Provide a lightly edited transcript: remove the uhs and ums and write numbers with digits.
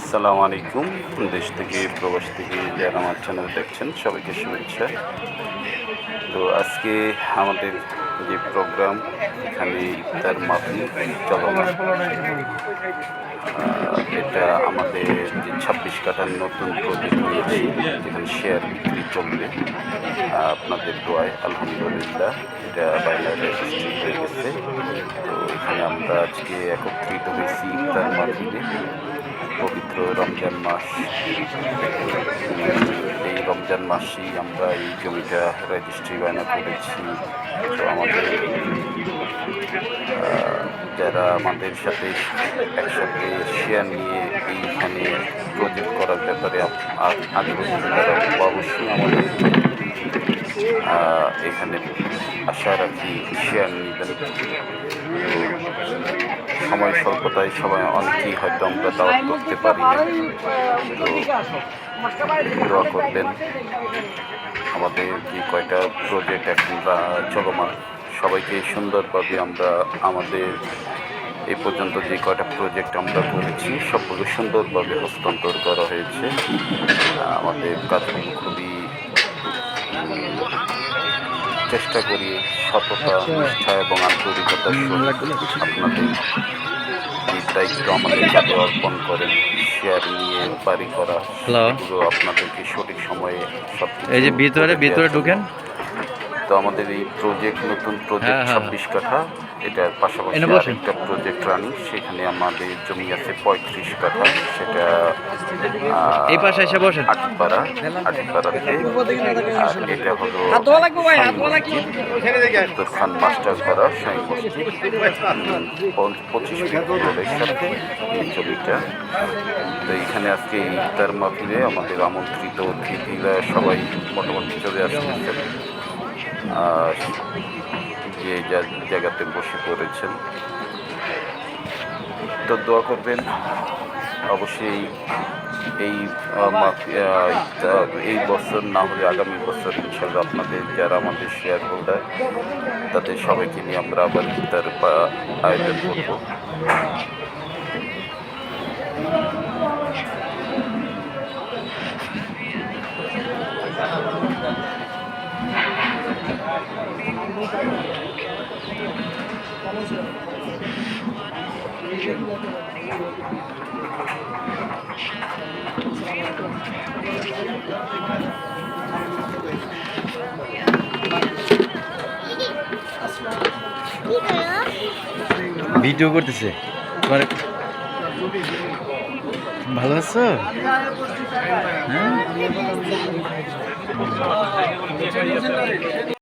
আসসালামু আলাইকুম। দেশ থেকে প্রবাস থেকে যারা আমার চ্যানেল দেখছেন সবাইকে শুভেচ্ছা। তো আজকে আমাদের যে প্রোগ্রাম এখানে ইফতার মাহফিল চলমান। এটা আমাদের যে ২৬ কাঠার নতুন প্রজেক্ট নিয়েছি, যেখানে শেয়ার বিক্রি চলবে। আপনাদের দোয়ায় আলহামদুলিল্লাহ এটা বাইনারি রেজিস্ট্রি হয়ে গেছে। তো এখানে আমরা আজকে একত্রিত হয়েছি ইফতার মাহফিলে। পবিত্র রমজান মাস, এই রমজান মাসেই আমরা এই জমিটা রেজিস্ট্রি বায়না করেছি। তো আমাদের যারা আমাদের সাথে একসাথে শেয়ার নিয়ে এইখানে প্রজেক্ট করার ব্যাপারে আগ্রহী, তারা অবশ্যই আমাদের এখানে আশা রাখি শেয়ার নেবেন। সময় স্বল্পতায় সবাই অনেকেই হয়তো আমরা দাওয়াত করতে পারি না। তো দোয়া করবেন আমাদের যে কয়টা প্রজেক্ট এখন চলমান, সবাইকে সুন্দরভাবে আমরা আমাদের এই পর্যন্ত যে কয়টা প্রজেক্ট আমরা করেছি সবগুলো সুন্দরভাবে হস্তান্তর করা হয়েছে। আমাদের কাজগুলো খুবই চেষ্টা করি সততা, নিষ্ঠা এবং আন্তরিকতার সহিত আপনাদের এই দায়িত্ব আমাদের কাছে অর্পণ করেন। শেয়ার নিয়ে বাড়ি করা, এগুলো আপনাদেরকে সঠিক সময়ে সব এই যে ভিতরে ঢুকেন। তো আমাদের এই প্রজেক্ট, নতুন প্রজেক্ট ২৬ কাঠা, এটার পাশাপাশি আরেকটা প্রজেক্ট রানিং, সেখানে আমাদের জমি আছে ৩৫ কাঠা। সেটা আটিপাড়াতে। আর এটা হলো খান মাস্টারপাড়া শাহী মসজিদ, ২৫ রোডের সাথে এই জমিটা। তো এইখানে আজকে ইফতার মাহফিলে আমাদের আমন্ত্রিত অতিথিরা সবাই মোটামুটি চলে আসতেছেন, যে জায়গাতে বসে পড়েছেন। তো দোয়া করবেন অবশ্যই এই বছর না হলে আগামী বছর ইনশাল্লাহ আপনাদের যারা আমাদের শেয়ার হোল্ডার, তাদের সবাইকে নিয়ে আমরা আবার ইফতার আয়োজন করব। ভিডিও করতেছে। তোমার ভালো আছো? হ্যাঁ।